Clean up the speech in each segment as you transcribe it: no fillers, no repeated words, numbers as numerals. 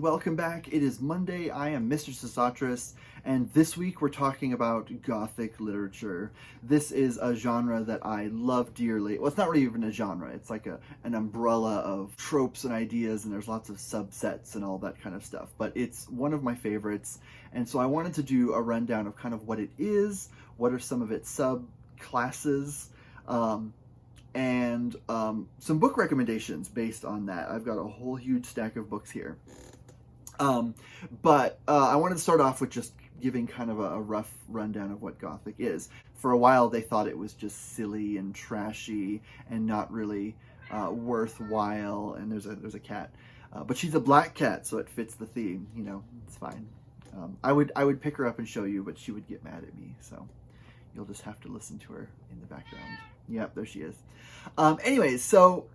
everyone, welcome back. It is Monday. I am Mr. Sesotris, and this week we're talking about Gothic literature. This is a genre that I love dearly. Well, it's not really even a genre. It's like an umbrella of tropes and ideas, and there's lots of subsets and all that kind of stuff. But it's one of my favorites, and so I wanted to do a rundown of kind of what it is, what are some of its subclasses, and some book recommendations based on that. I've got a whole huge stack of books here. But I wanted to start off with just giving kind of a rough rundown of what Gothic is. For a while, they thought it was just silly and trashy and not really worthwhile. And there's a cat, but she's a black cat, so it fits the theme. You know, it's fine. I would pick her up and show you, but she would get mad at me. So you'll just have to listen to her in the background. Yep, there she is. Anyways, so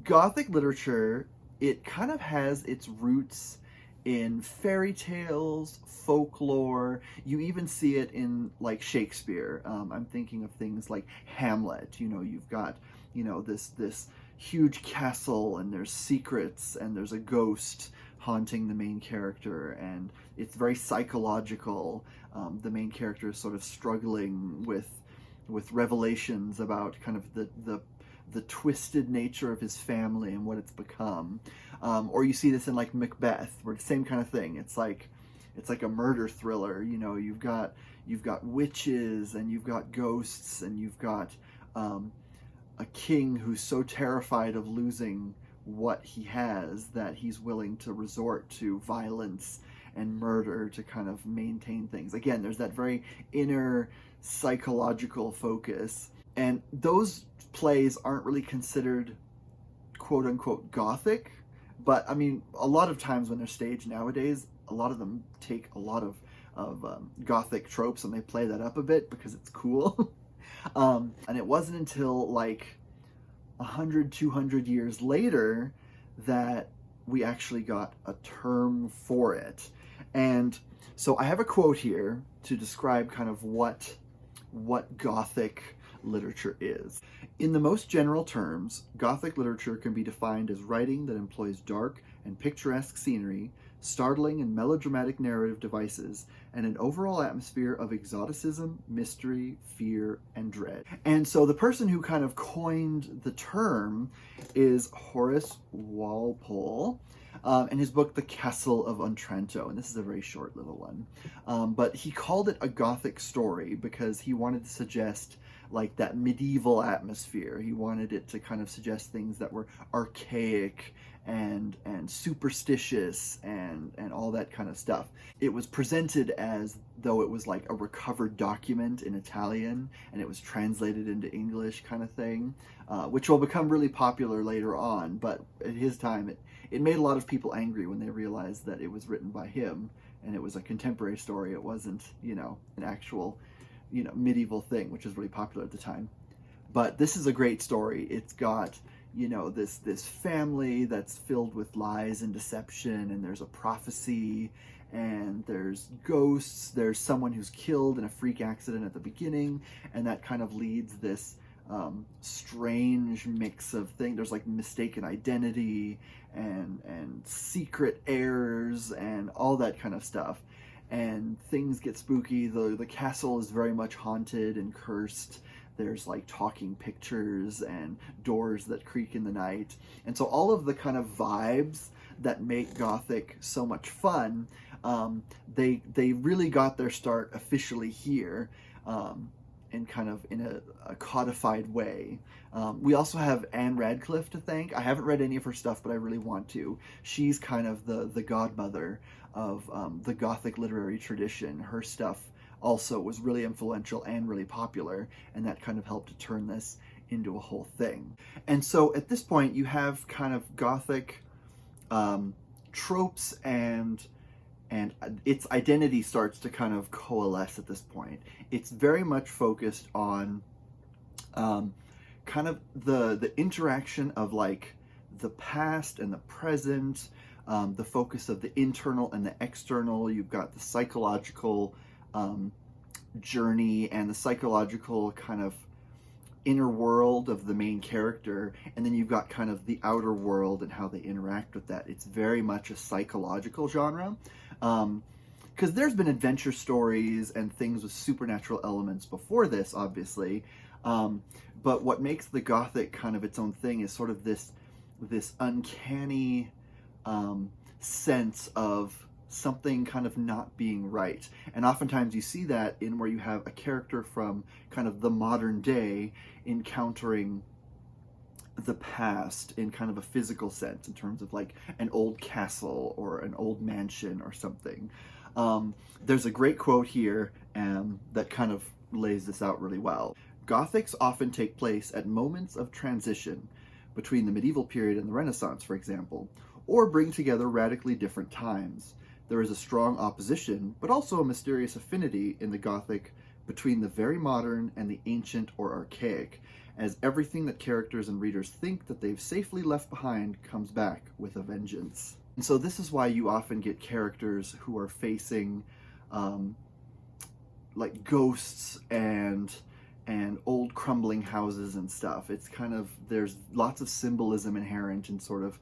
Gothic literature, it kind of has its roots in fairy tales, folklore. You even see it in like Shakespeare. I'm thinking of things like Hamlet. You know, you've got, you know, this huge castle, and there's secrets, and there's a ghost haunting the main character, and it's very psychological. The main character is sort of struggling with revelations about kind of the twisted nature of his family and what it's become. Or you see this in like Macbeth, where the same kind of thing. It's like a murder thriller. You know, you've got witches, and you've got ghosts, and you've got a king who's so terrified of losing what he has that he's willing to resort to violence and murder to kind of maintain things. Again, there's that very inner psychological focus, and those plays aren't really considered quote unquote Gothic, but I mean, a lot of times when they're staged nowadays, a lot of them take a lot of Gothic tropes and they play that up a bit because it's cool. And it wasn't until like 100, 200 years later that we actually got a term for it. And so I have a quote here to describe kind of what Gothic literature is. In the most general terms, Gothic literature can be defined as writing that employs dark and picturesque scenery, startling and melodramatic narrative devices, and an overall atmosphere of exoticism, mystery, fear, and dread. And so the person who kind of coined the term is Horace Walpole, in his book, The Castle of Otranto, and this is a very short little one. But he called it a Gothic story because he wanted to suggest like that medieval atmosphere. He wanted it to kind of suggest things that were archaic and superstitious and all that kind of stuff. It was presented as though it was like a recovered document in Italian, and it was translated into English kind of thing, which will become really popular later on. But at his time, it made a lot of people angry when they realized that it was written by him and it was a contemporary story. It wasn't, you know, an actual, you know, medieval thing, which was really popular at the time. But this is a great story. It's got, you know, this family that's filled with lies and deception, and there's a prophecy, and there's ghosts, there's someone who's killed in a freak accident at the beginning, and that kind of leads this strange mix of things. There's like mistaken identity and secret heirs and all that kind of stuff. And things get spooky. The castle is very much haunted and cursed. There's like talking pictures and doors that creak in the night. And so all of the kind of vibes that make Gothic so much fun, they really got their start officially here, and kind of in a codified way. We also have Anne Radcliffe to thank. I haven't read any of her stuff, but I really want to. She's kind of the godmother of the Gothic literary tradition. Her stuff also was really influential and really popular, and that kind of helped to turn this into a whole thing. And so at this point, you have kind of Gothic tropes, and its identity starts to kind of coalesce at this point. It's very much focused on kind of the interaction of like the past and the present, the focus of the internal and the external. You've got the psychological journey and the psychological kind of inner world of the main character, and then you've got kind of the outer world and how they interact with that. It's very much a psychological genre. Because there's been adventure stories and things with supernatural elements before this, obviously. But what makes the Gothic kind of its own thing is sort of this uncanny sense of something kind of not being right. And oftentimes you see that in where you have a character from kind of the modern day encountering the past in kind of a physical sense, in terms of like an old castle or an old mansion or something. There's a great quote here that kind of lays this out really well. Gothics often take place at moments of transition between the medieval period and the Renaissance, for example, or bring together radically different times. There is a strong opposition, but also a mysterious affinity in the Gothic between the very modern and the ancient or archaic, as everything that characters and readers think that they've safely left behind comes back with a vengeance. And so this is why you often get characters who are facing like ghosts and old crumbling houses and stuff. It's kind of, there's lots of symbolism inherent in sort of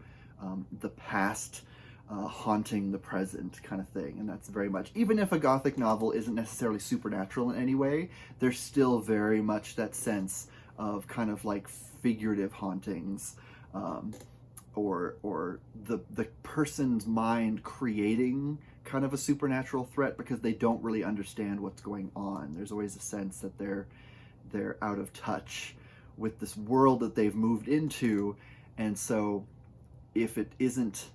the past haunting the present kind of thing. And that's very much, even if a Gothic novel isn't necessarily supernatural in any way, there's still very much that sense of kind of like figurative hauntings, or the person's mind creating kind of a supernatural threat because they don't really understand what's going on. There's always a sense that they're out of touch with this world that they've moved into, and so if it isn't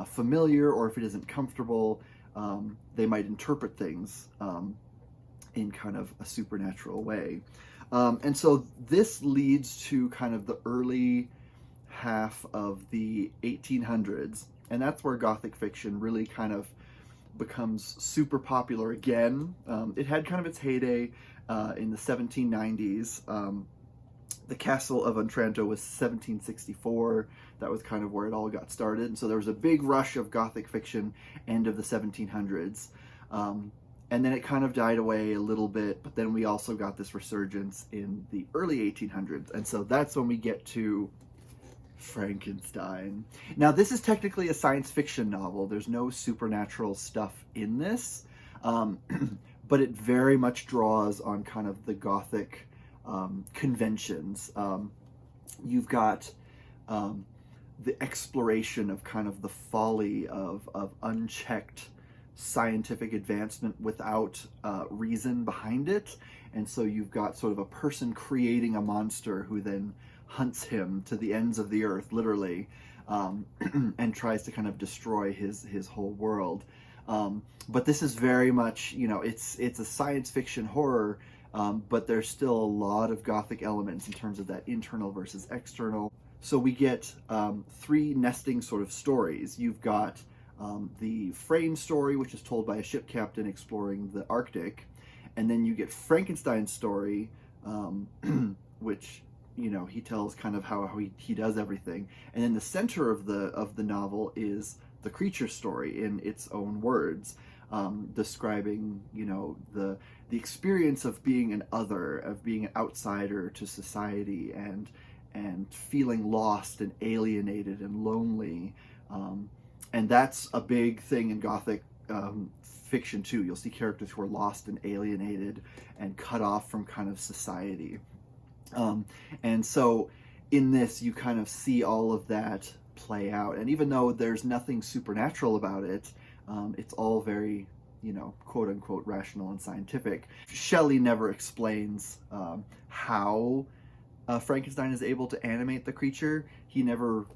familiar, or if it isn't comfortable, they might interpret things in kind of a supernatural way. And so this leads to kind of the early half of the 1800s, and that's where Gothic fiction really kind of becomes super popular again. It had kind of its heyday in the 1790s. The Castle of Otranto was 1764. That was kind of where it all got started. And so there was a big rush of Gothic fiction end of the 1700s. And then it kind of died away a little bit, but then we also got this resurgence in the early 1800s. And so that's when we get to Frankenstein. Now, this is technically a science fiction novel. There's no supernatural stuff in this, but it very much draws on kind of the Gothic conventions. You've got the exploration of kind of the folly of unchecked scientific advancement without reason behind it. And so you've got sort of a person creating a monster who then hunts him to the ends of the earth, literally, and tries to kind of destroy his whole world. But this is very much, you know, it's a science fiction horror, but there's still a lot of Gothic elements in terms of that internal versus external. So we get three nesting sort of stories. You've got the Frame story, which is told by a ship captain exploring the Arctic, and then you get Frankenstein's story, which, you know, he tells kind of how he does everything, and then the center of the novel is the creature story in its own words, describing, you know, the experience of being an other, of being an outsider to society, and feeling lost and alienated and lonely. And that's a big thing in Gothic fiction too. You'll see characters who are lost and alienated and cut off from kind of society. And so in this, you kind of see all of that play out. And even though there's nothing supernatural about it, it's all very, you know, quote unquote rational and scientific. Shelley never explains how Frankenstein is able to animate the creature. He never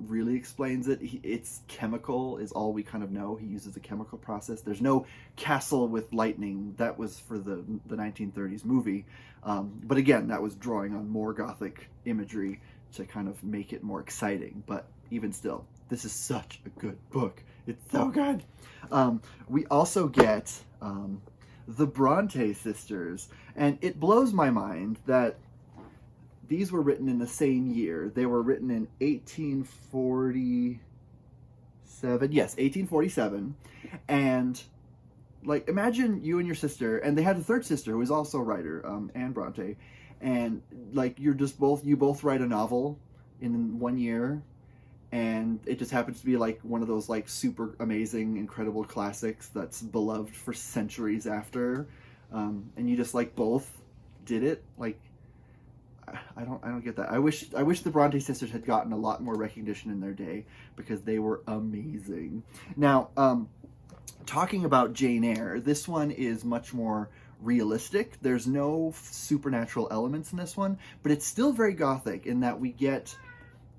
really explains it. It's chemical is all we kind of know. He uses a chemical process. There's no castle with lightning. That was for the 1930s movie. But again, that was drawing on more Gothic imagery to kind of make it more exciting. But even still, this is such a good book. It's so good. We also get the Bronte sisters. And it blows my mind that these were written in the same year. They were written in 1847. Yes, 1847. And like, imagine you and your sister, and they had a third sister who was also a writer, Anne Bronte, and like you both write a novel in 1 year, and it just happens to be like one of those like super amazing, incredible classics that's beloved for centuries after, and you just like both did it. Like, I don't get that. I wish the Bronte sisters had gotten a lot more recognition in their day, because they were amazing. Now, talking about Jane Eyre, this one is much more realistic. There's no supernatural elements in this one, but it's still very Gothic in that we get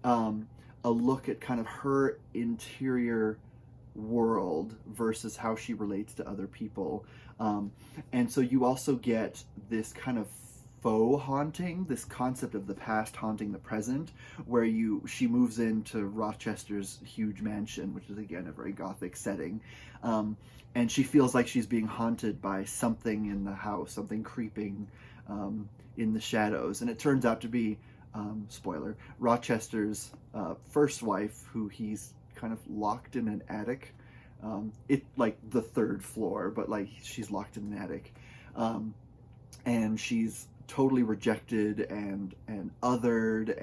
a look at kind of her interior world versus how she relates to other people. And so you also get this kind of faux haunting, this concept of the past haunting the present, where she moves into Rochester's huge mansion, which is again a very Gothic setting, and she feels like she's being haunted by something in the house, something creeping in the shadows, and it turns out to be, spoiler, Rochester's first wife, who he's kind of locked in an attic. It like the third floor, but like she's locked in an attic, and she's totally rejected and othered,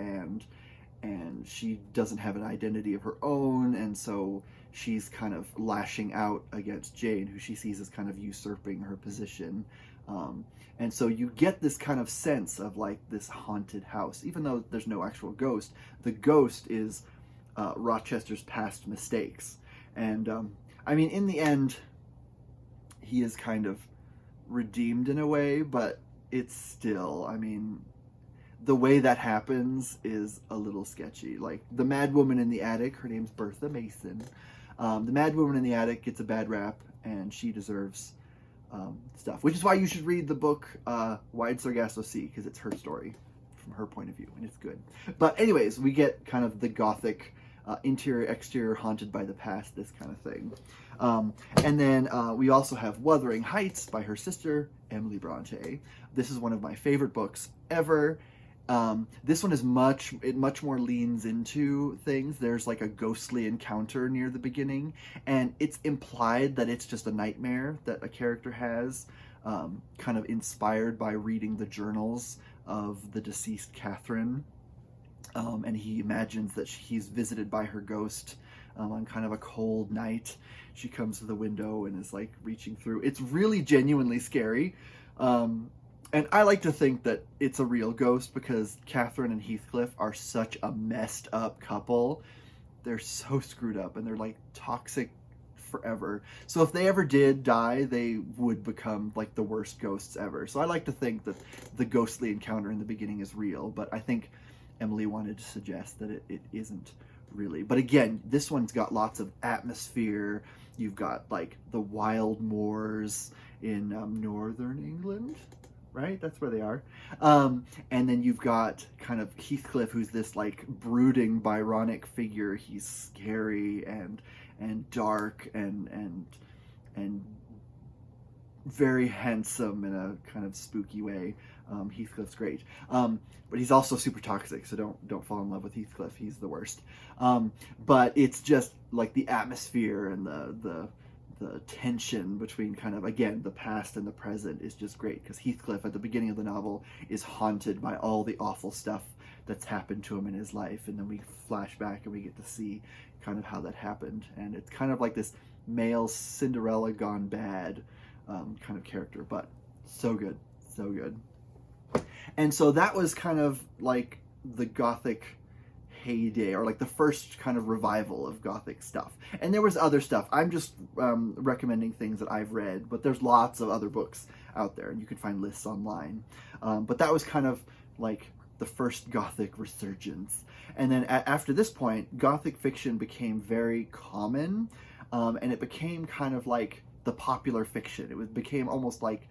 and she doesn't have an identity of her own, and so she's kind of lashing out against Jane, who she sees as kind of usurping her position. And so you get this kind of sense of like this haunted house, even though there's no actual ghost. The ghost is Rochester's past mistakes, and I mean, in the end, he is kind of redeemed in a way, but it's still, I mean, the way that happens is a little sketchy. Like, the mad woman in the attic, her name's Bertha Mason. The mad woman in the attic gets a bad rap, and she deserves stuff, which is why you should read the book Wide Sargasso Sea, because it's her story from her point of view, and it's good. But anyways, we get kind of the Gothic interior, exterior, haunted by the past, this kind of thing. And then we also have Wuthering Heights by her sister, Emily Bronte. This is one of my favorite books ever. This one is much more leans into things. There's like a ghostly encounter near the beginning, and it's implied that it's just a nightmare that a character has, kind of inspired by reading the journals of the deceased Catherine. And he imagines that he's visited by her ghost on kind of a cold night. She comes to the window and is like reaching through. It's really genuinely scary. And I like to think that it's a real ghost, because Catherine and Heathcliff are such a messed up couple. They're so screwed up, and they're like toxic forever. So if they ever did die, they would become like the worst ghosts ever. So I like to think that the ghostly encounter in the beginning is real, but I think Emily wanted to suggest that it isn't really. But again, this one's got lots of atmosphere. You've got like the wild moors in northern England, right? That's where they are. And then you've got kind of Heathcliff, who's this like brooding Byronic figure. He's scary and dark and very handsome in a kind of spooky way. Heathcliff's great, but he's also super toxic, so don't fall in love with Heathcliff. He's the worst. But it's just like the atmosphere and the tension between kind of, again, the past and the present is just great, because Heathcliff at the beginning of the novel is haunted by all the awful stuff that's happened to him in his life, and then we flash back and we get to see kind of how that happened, and it's kind of like this male Cinderella gone bad kind of character, but so good, so good. And so that was kind of like the Gothic heyday, or like the first kind of revival of Gothic stuff. And there was other stuff. I'm just recommending things that I've read, but there's lots of other books out there, and you can find lists online. But that was kind of like the first Gothic resurgence. And then after this point, Gothic fiction became very common, and it became kind of like the popular fiction. It became almost like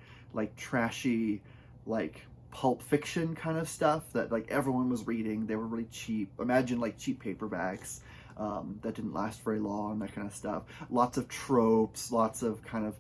trashy, like pulp fiction kind of stuff that like everyone was reading. They were really cheap. Imagine like cheap paperbacks that didn't last very long, that kind of stuff. Lots of tropes, lots of kind of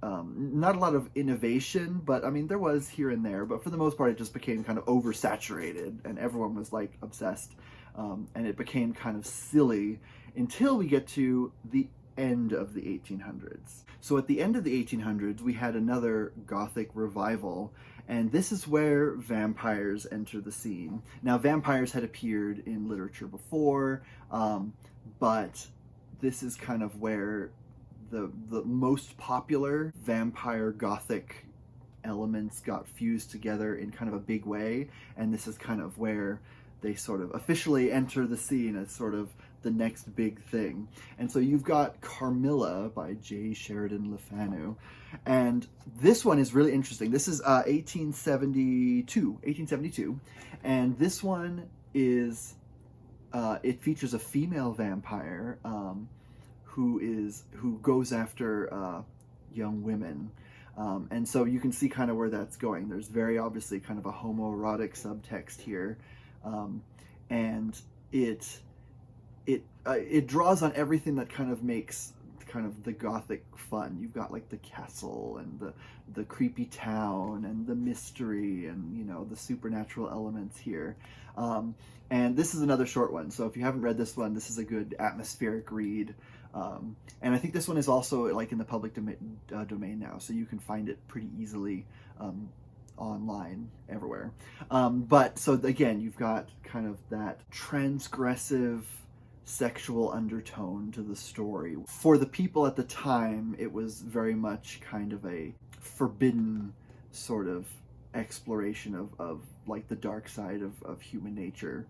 not a lot of innovation, but I mean there was here and there, but for the most part it just became kind of oversaturated, and everyone was like obsessed, and it became kind of silly until we get to the end of the 1800s. So at the end of the 1800s, we had another Gothic revival, and this is where vampires enter the scene. Now, vampires had appeared in literature before, but this is kind of where the most popular vampire Gothic elements got fused together in kind of a big way, and this is kind of where they sort of officially enter the scene as sort of the next big thing. And so you've got Carmilla by J. Sheridan Le Fanu, and this one is really interesting. This is 1872, and this one is it features a female vampire who goes after young women. And so you can see kind of where that's going. There's very obviously kind of a homoerotic subtext here, and it draws on everything that kind of makes kind of the Gothic fun. You've got like the castle and the creepy town and the mystery and, you know, the supernatural elements here. And this is another short one, so if you haven't read this one, this is a good atmospheric read. And I think this one is also like in the public domain now, so you can find it pretty easily online everywhere. But so again, you've got kind of that transgressive sexual undertone to the story. For the people at the time, it was very much kind of a forbidden sort of exploration of like the dark side of human nature,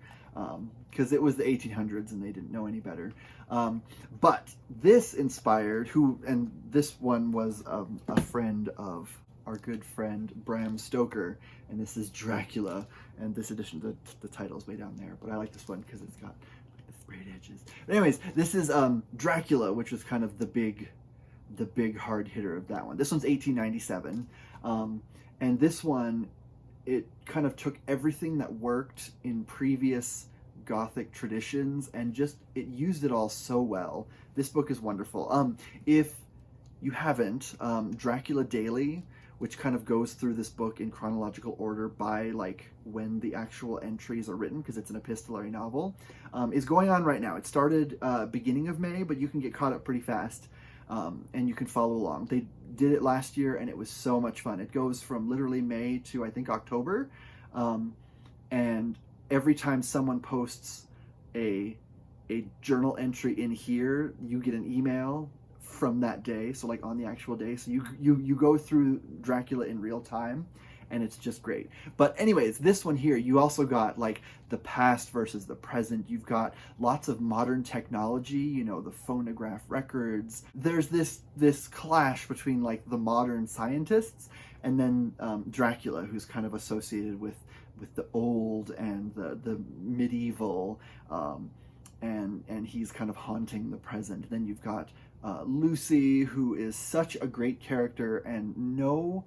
because it was the 1800s and they didn't know any better. But this inspired, and this one was a friend of our good friend Bram Stoker, and this is Dracula, and this edition, the title's way down there, but I like this one because it's got like the frayed edges. But anyways, this is Dracula, which was kind of the big hard hitter of that one. This one's 1897, and this one, it kind of took everything that worked in previous Gothic traditions and just it used it all so well. This book is wonderful. If you haven't, Dracula Daily, which kind of goes through this book in chronological order by like when the actual entries are written, because it's an epistolary novel, is going on right now. It started beginning of May, but you can get caught up pretty fast, and you can follow along. They did it last year, and it was so much fun. It goes from literally May to, I think, October, and every time someone posts a journal entry in here, you get an email from that day, so like on the actual day, so you go through Dracula in real time, and it's just great. But anyways, this one here, you also got like the past versus the present. You've got lots of modern technology, you know, the phonograph records. There's this clash between like the modern scientists and then Dracula, who's kind of associated with the old and the medieval, and he's kind of haunting the present. Then you've got Lucy, who is such a great character, and no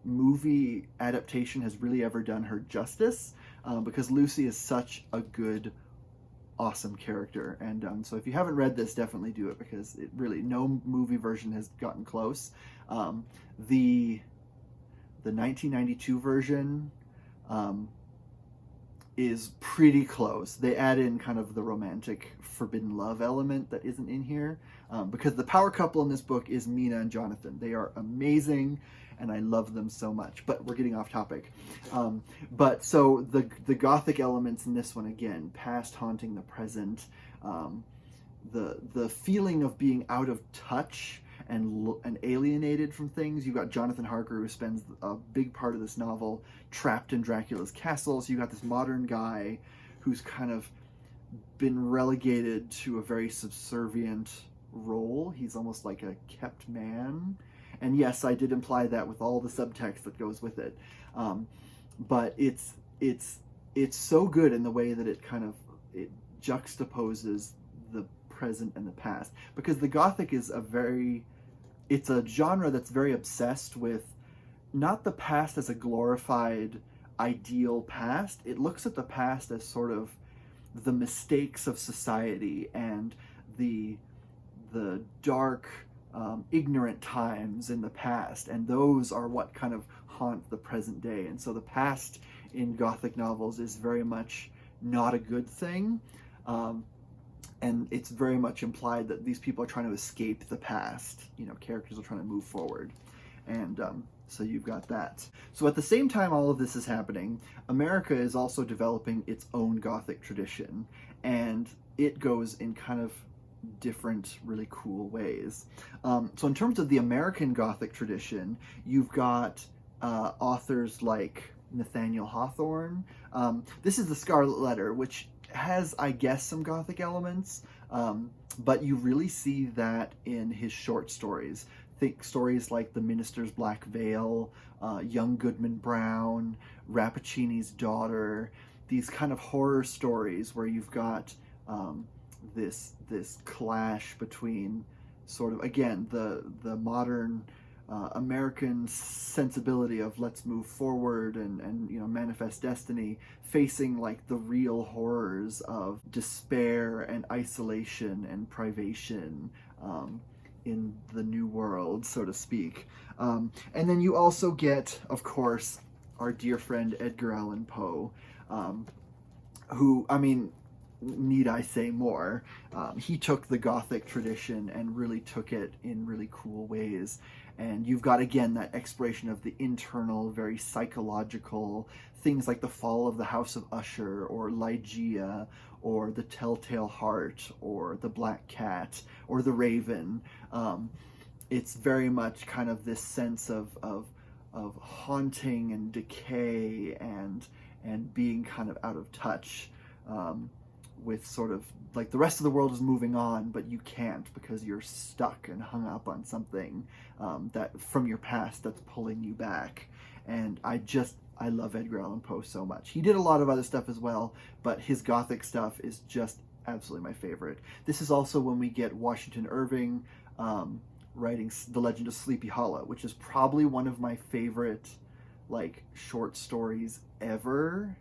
movie adaptation has really ever done her justice, because Lucy is such a good, awesome character. And so if you haven't read this, definitely do it, because it really, no movie version has gotten close. The 1992 version is pretty close. They add in kind of the romantic forbidden love element that isn't in here, because the power couple in this book is Mina and Jonathan. They are amazing, and I love them so much. But we're getting off topic. But so the Gothic elements in this one, again, past haunting the present, the feeling of being out of touch and alienated from things. You've got Jonathan Harker, who spends a big part of this novel trapped in Dracula's castle. So you got this modern guy who's kind of been relegated to a very subservient role. He's almost like a kept man. And yes, I did imply that with all the subtext that goes with it. But it's so good in the way that it juxtaposes the present and the past, because the Gothic is it's a genre that's very obsessed with not the past as a glorified ideal past. It looks at the past as sort of the mistakes of society and the dark, ignorant times in the past, and those are what kind of haunt the present day. And so the past in Gothic novels is very much not a good thing. and it's very much implied that these people are trying to escape the past. You know, characters are trying to move forward. And so you've got that. So at the same time all of this is happening, America is also developing its own Gothic tradition, and it goes in kind of different, really cool ways. So in terms of the American Gothic tradition, you've got authors like Nathaniel Hawthorne. This is the Scarlet Letter, which has, I guess, some Gothic elements, but you really see that in his short stories. Think stories like The Minister's Black Veil, Young Goodman Brown, Rappaccini's Daughter, these kind of horror stories where you've got this clash between sort of, again, the modern American sensibility of let's move forward and you know, manifest destiny, facing like the real horrors of despair and isolation and privation in the new world, so to speak. And then you also get, of course, our dear friend Edgar Allan Poe, who, I mean, need I say more? He took the Gothic tradition and really took it in really cool ways. And you've got, again, that exploration of the internal, very psychological things like The Fall of the House of Usher, or Ligeia, or The Telltale Heart, or The Black Cat, or The Raven. It's very much kind of this sense of haunting and decay and being kind of out of touch with sort of like the rest of the world is moving on, but you can't because you're stuck and hung up on something that from your past that's pulling you back. And I love Edgar Allan Poe so much. He did a lot of other stuff as well, but his Gothic stuff is just absolutely my favorite. This is also when we get Washington Irving writing The Legend of Sleepy Hollow, which is probably one of my favorite like short stories ever.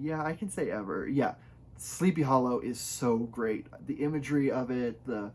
Yeah, I can say ever. Yeah. Sleepy Hollow is so great. The imagery of it, the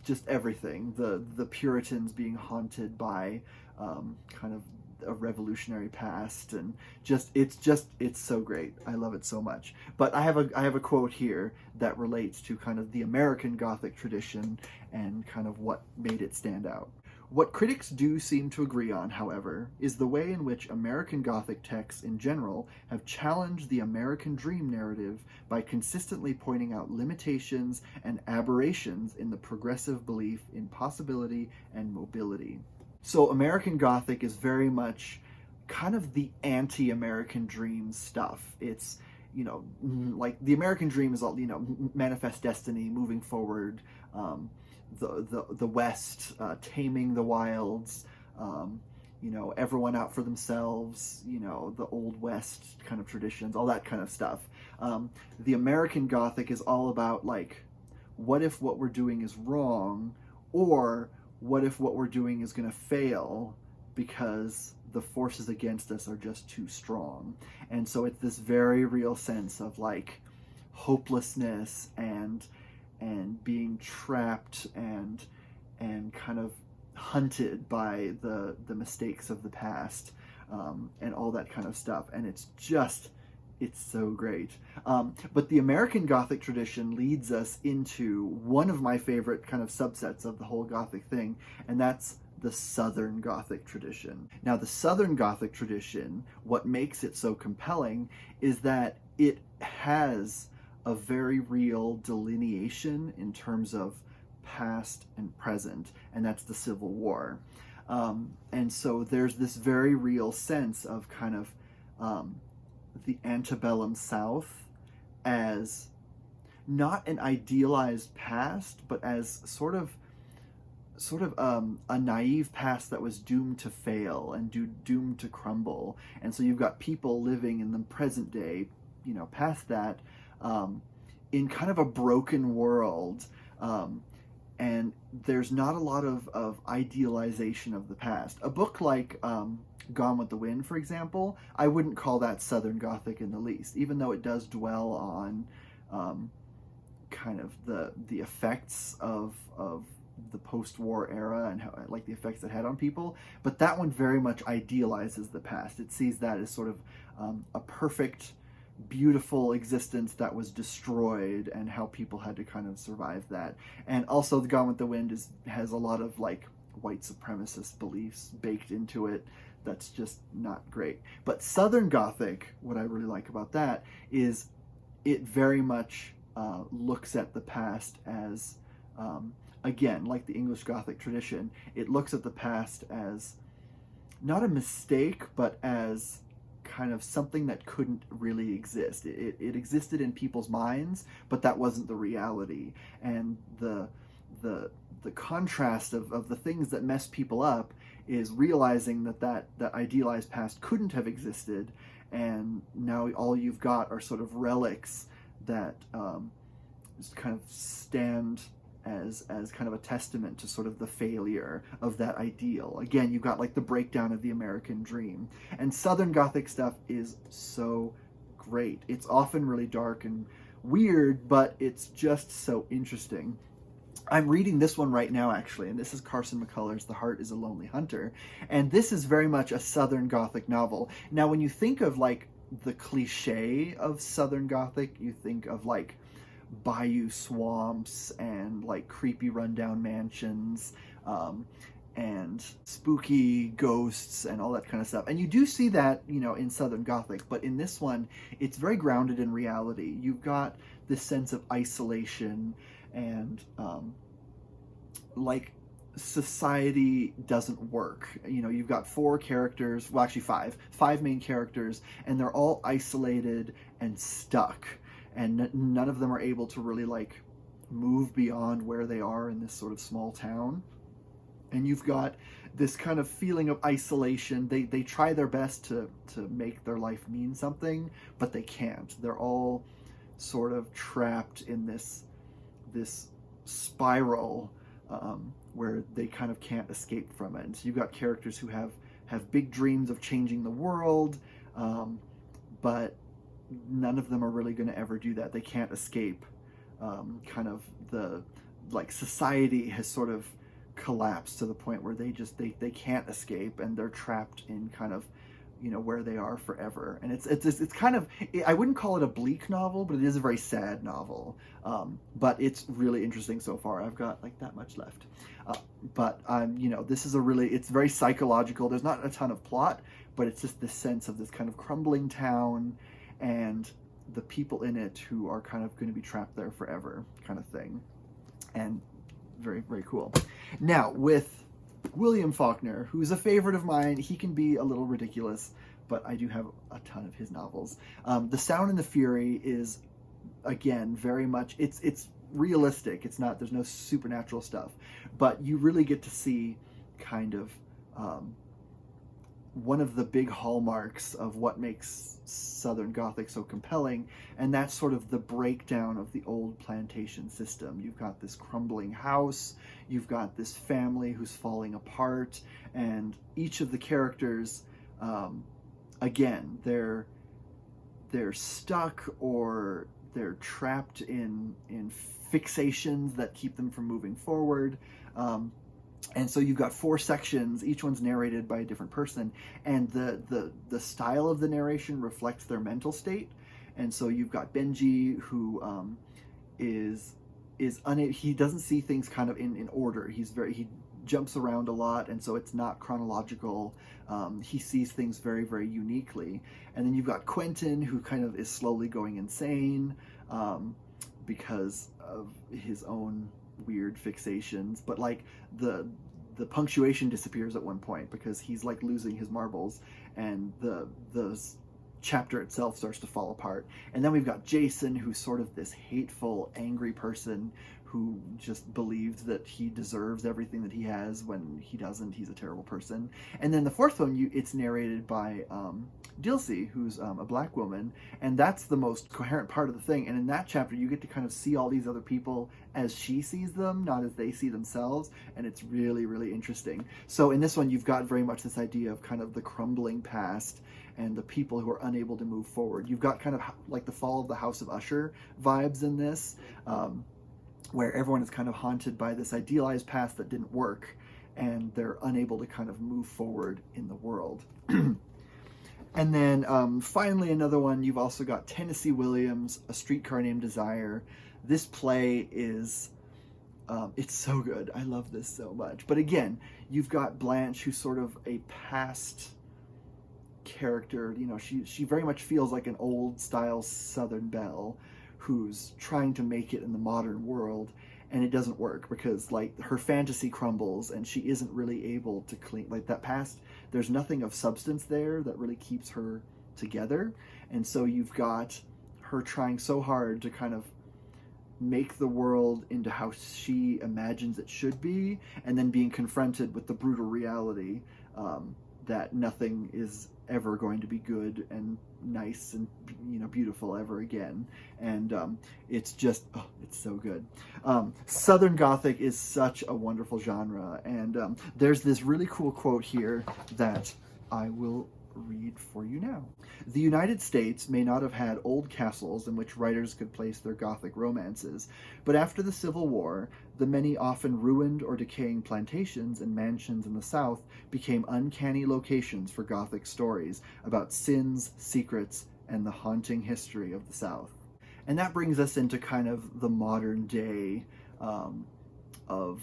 just everything. The Puritans being haunted by kind of a revolutionary past, and it's so great. I love it so much. But I have a quote here that relates to kind of the American Gothic tradition and kind of what made it stand out. What critics do seem to agree on, however, is the way in which American Gothic texts in general have challenged the American dream narrative by consistently pointing out limitations and aberrations in the progressive belief in possibility and mobility. So American Gothic is very much kind of the anti-American dream stuff. It's, you know, like the American dream is all, you know, manifest destiny, moving forward, the West, taming the wilds, you know, everyone out for themselves, you know, the Old West kind of traditions, all that kind of stuff. The American Gothic is all about, like, what if what we're doing is wrong, or what if what we're doing is going to fail because the forces against us are just too strong. And so it's this very real sense of, like, hopelessness and being trapped and kind of hunted by the mistakes of the past, and all that kind of stuff. And it's so great. But the American Gothic tradition leads us into one of my favorite kind of subsets of the whole Gothic thing, and that's the Southern Gothic tradition. Now, the Southern Gothic tradition, what makes it so compelling is that it has a very real delineation in terms of past and present, and that's the Civil War. And so there's this very real sense of kind of the antebellum South as not an idealized past, but as sort of a naive past that was doomed to fail and doomed to crumble. And so you've got people living in the present day, you know, past that, in kind of a broken world, and there's not a lot of idealization of the past. A book like Gone with the Wind, for example, I wouldn't call that Southern Gothic in the least, even though it does dwell on kind of the effects of the post-war era and how, like, the effects it had on people. But that one very much idealizes the past. It sees that as sort of a perfect beautiful existence that was destroyed and how people had to kind of survive that. And also the Gone with the Wind has a lot of like white supremacist beliefs baked into it that's just not great. But Southern Gothic, what I really like about that is it very much looks at the past as, again, like the English Gothic tradition, it looks at the past as not a mistake, but as kind of something that couldn't really exist. It existed in people's minds, but that wasn't the reality. And the contrast of the things that mess people up is realizing that idealized past couldn't have existed, and now all you've got are sort of relics that just kind of stand as kind of a testament to sort of the failure of that ideal. Again, you've got like the breakdown of the American dream. And Southern Gothic stuff is so great. It's often really dark and weird, but it's just so interesting. I'm reading this one right now, actually, and this is Carson McCullers' The Heart is a Lonely Hunter. And this is very much a Southern Gothic novel. Now, when you think of like the cliche of Southern Gothic, you think of like bayou swamps and like creepy rundown mansions and spooky ghosts and all that kind of stuff. And you do see that, you know, in Southern Gothic, but in this one, it's very grounded in reality. You've got this sense of isolation and like society doesn't work. You know, you've got four characters, well actually five main characters, and they're all isolated and stuck. And none of them are able to really like move beyond where they are in this sort of small town. And you've got this kind of feeling of isolation. They try their best to make their life mean something, but they can't. They're all sort of trapped in this spiral where they kind of can't escape from it. And so you've got characters who have big dreams of changing the world, but none of them are really going to ever do that. They can't escape. Kind of the like society has sort of collapsed to the point where they can't escape, and they're trapped in kind of, you know, where they are forever. And it's kind of, I wouldn't call it a bleak novel, but it is a very sad novel. But it's really interesting so far. I've got like that much left. But you know, this is it's very psychological. There's not a ton of plot, but it's just this sense of this kind of crumbling town and the people in it who are kind of going to be trapped there forever kind of thing. And very, very cool. Now, with William Faulkner, who's a favorite of mine, he can be a little ridiculous, but I do have a ton of his novels. The Sound and the Fury is, again, very much, it's realistic. It's not, there's no supernatural stuff, but you really get to see kind of one of the big hallmarks of what makes Southern Gothic so compelling, and that's sort of the breakdown of the old plantation system. You've got this crumbling house, you've got this family who's falling apart, and each of the characters, again, they're stuck or they're trapped in fixations that keep them from moving forward. And so you've got four sections, each one's narrated by a different person, and the style of the narration reflects their mental state. And so you've got Benji, who he doesn't see things kind of in order. He jumps around a lot, and so it's not chronological. He sees things very, very uniquely. And then you've got Quentin, who kind of is slowly going insane because of his own weird fixations, but like the punctuation disappears at one point because he's like losing his marbles, and the chapter itself starts to fall apart. And then we've got Jason, who's sort of this hateful, angry person who just believes that he deserves everything that he has when he doesn't. He's a terrible person. And then the fourth one, it's narrated by Dilsey, who's a black woman, and that's the most coherent part of the thing. And in that chapter, you get to kind of see all these other people as she sees them, not as they see themselves, and it's really, really interesting. So in this one, you've got very much this idea of kind of the crumbling past and the people who are unable to move forward. You've got kind of like the fall of the House of Usher vibes in this, where everyone is kind of haunted by this idealized past that didn't work, and they're unable to kind of move forward in the world. And then finally another one, you've also got Tennessee Williams, A Streetcar Named Desire. This play is, it's so good. I love this so much. But again, you've got Blanche, who's sort of a past character. You know, she very much feels like an old style Southern belle who's trying to make it in the modern world, and it doesn't work because like her fantasy crumbles and she isn't really able to clean like that past. There's nothing of substance there that really keeps her together, and so you've got her trying so hard to kind of make the world into how she imagines it should be, and then being confronted with the brutal reality that nothing is ever going to be good and nice and, you know, beautiful ever again. And it's just, oh, it's so good. Southern Gothic is such a wonderful genre, and there's this really cool quote here that I will read for you now. The United States may not have had old castles in which writers could place their Gothic romances, but after the Civil War, the many often ruined or decaying plantations and mansions in the South became uncanny locations for Gothic stories about sins, secrets, and the haunting history of the South. And that brings us into kind of the modern day of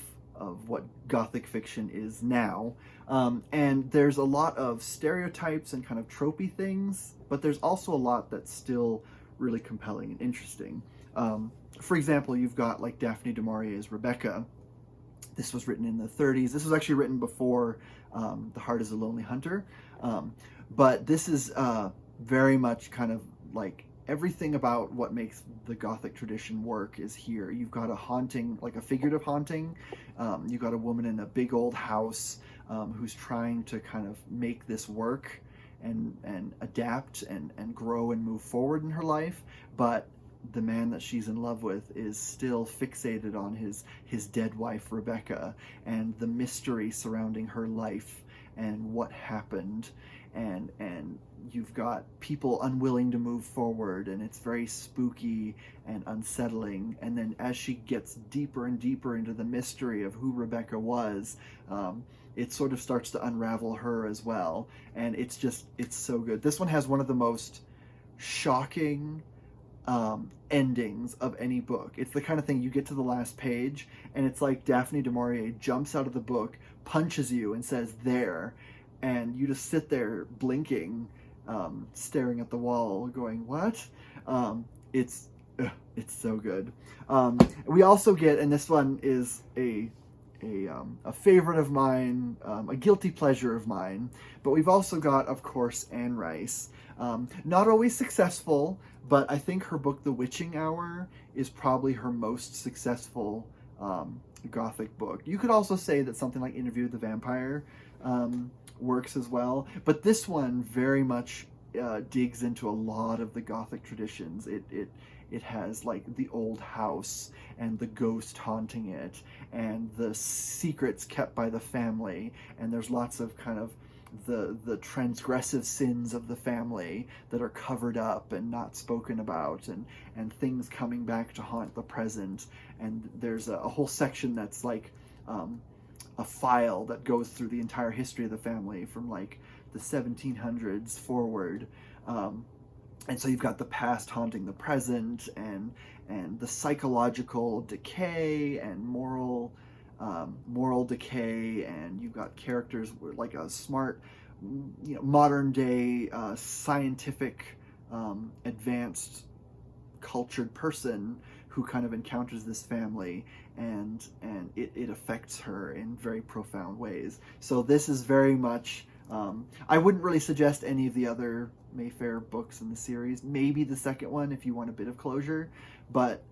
what Gothic fiction is now. And there's a lot of stereotypes and kind of tropey things, but there's also a lot that's still really compelling and interesting. For example, you've got like Daphne du Maurier's Rebecca. This was written in the 30s. This was actually written before The Heart is a Lonely Hunter. But this is very much kind of like everything about what makes the Gothic tradition work is here. You've got a haunting, like a figurative haunting. You've got a woman in a big old house who's trying to kind of make this work and adapt and grow and move forward in her life. But the man that she's in love with is still fixated on his dead wife, Rebecca, and the mystery surrounding her life and what happened. And you've got people unwilling to move forward, and it's very spooky and unsettling. And then as she gets deeper and deeper into the mystery of who Rebecca was, it sort of starts to unravel her as well. And it's so good. This one has one of the most shocking endings of any book. It's the kind of thing you get to the last page, and it's like Daphne du Maurier jumps out of the book, punches you, and says, "There." And you just sit there blinking, staring at the wall, going, "What?" It's so good. We also get, and this one is a favorite of mine, a guilty pleasure of mine, but we've also got, of course, Anne Rice. Not always successful, but I think her book, The Witching Hour, is probably her most successful Gothic book. You could also say that something like Interview with the Vampire works as well, but this one very much digs into a lot of the Gothic traditions. It has like the old house and the ghost haunting it and the secrets kept by the family, and there's lots of kind of the transgressive sins of the family that are covered up and not spoken about, and things coming back to haunt the present. And there's a whole section that's like a file that goes through the entire history of the family from like the 1700s forward. And so you've got the past haunting the present, and the psychological decay and moral decay, and you've got characters like a smart, you know, modern day scientific, advanced, cultured person who kind of encounters this family, and it affects her in very profound ways. So this is very much, I wouldn't really suggest any of the other Mayfair books in the series. Maybe the second one if you want a bit of closure, but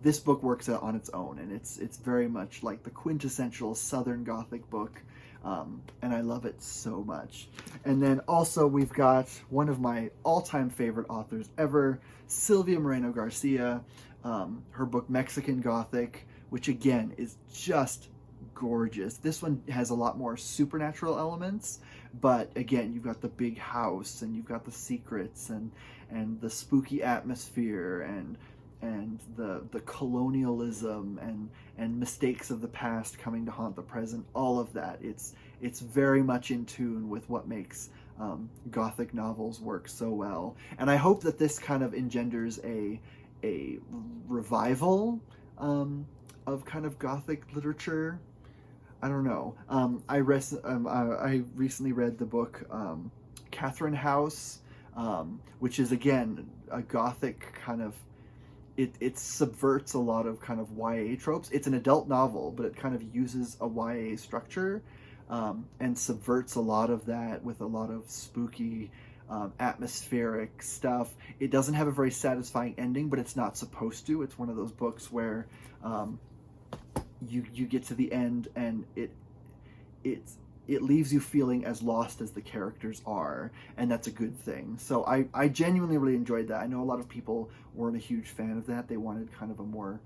this book works out on its own, and it's very much like the quintessential Southern Gothic book, and I love it so much. And then also we've got one of my all-time favorite authors ever, Silvia Moreno Garcia, her book Mexican Gothic, which again is just gorgeous. This one has a lot more supernatural elements, but again, you've got the big house, and you've got the secrets, and the spooky atmosphere, and the colonialism and mistakes of the past coming to haunt the present. All of that, it's very much in tune with what makes Gothic novels work so well. And I hope that this kind of engenders a revival of kind of Gothic literature. I don't know. I recently read the book Catherine House, which is again a Gothic kind of. It subverts a lot of kind of YA tropes. It's an adult novel, but it kind of uses a YA structure and subverts a lot of that with a lot of spooky, atmospheric stuff. It doesn't have a very satisfying ending, but it's not supposed to. It's one of those books where you get to the end and it leaves you feeling as lost as the characters are, and that's a good thing. So I genuinely really enjoyed that. I know a lot of people weren't a huge fan of that. They wanted kind of a more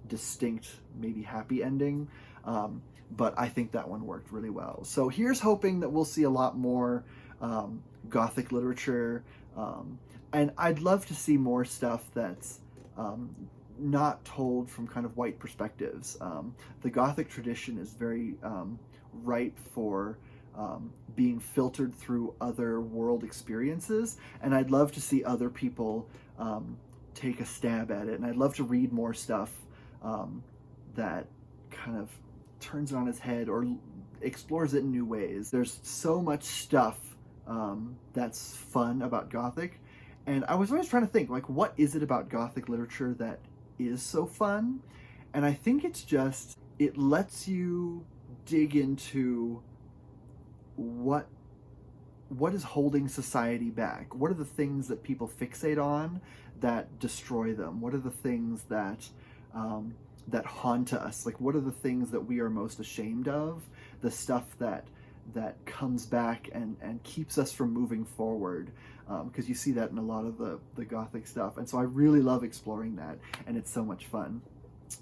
distinct, maybe happy ending, but I think that one worked really well. So here's hoping that we'll see a lot more Gothic literature, and I'd love to see more stuff that's not told from kind of white perspectives. The Gothic tradition is very ripe for being filtered through other world experiences, and I'd love to see other people take a stab at it, and I'd love to read more stuff that kind of turns it on its head or explores it in new ways. There's so much stuff that's fun about Gothic, and I was always trying to think, like, what is it about Gothic literature that is so fun? And I think it's just, it lets you dig into what is holding society back. What are the things that people fixate on that destroy them? What are the things that that haunt us? Like, what are the things that we are most ashamed of? The stuff that comes back and keeps us from moving forward, because you see that in a lot of the Gothic stuff. And so I really love exploring that, and it's so much fun.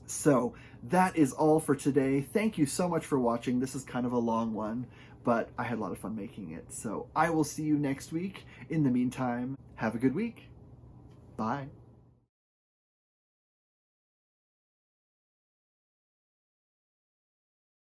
So that is all for today. Thank you so much for watching. This is kind of a long one, but I had a lot of fun making it. So I will see you next week. In the meantime, have a good week. Bye.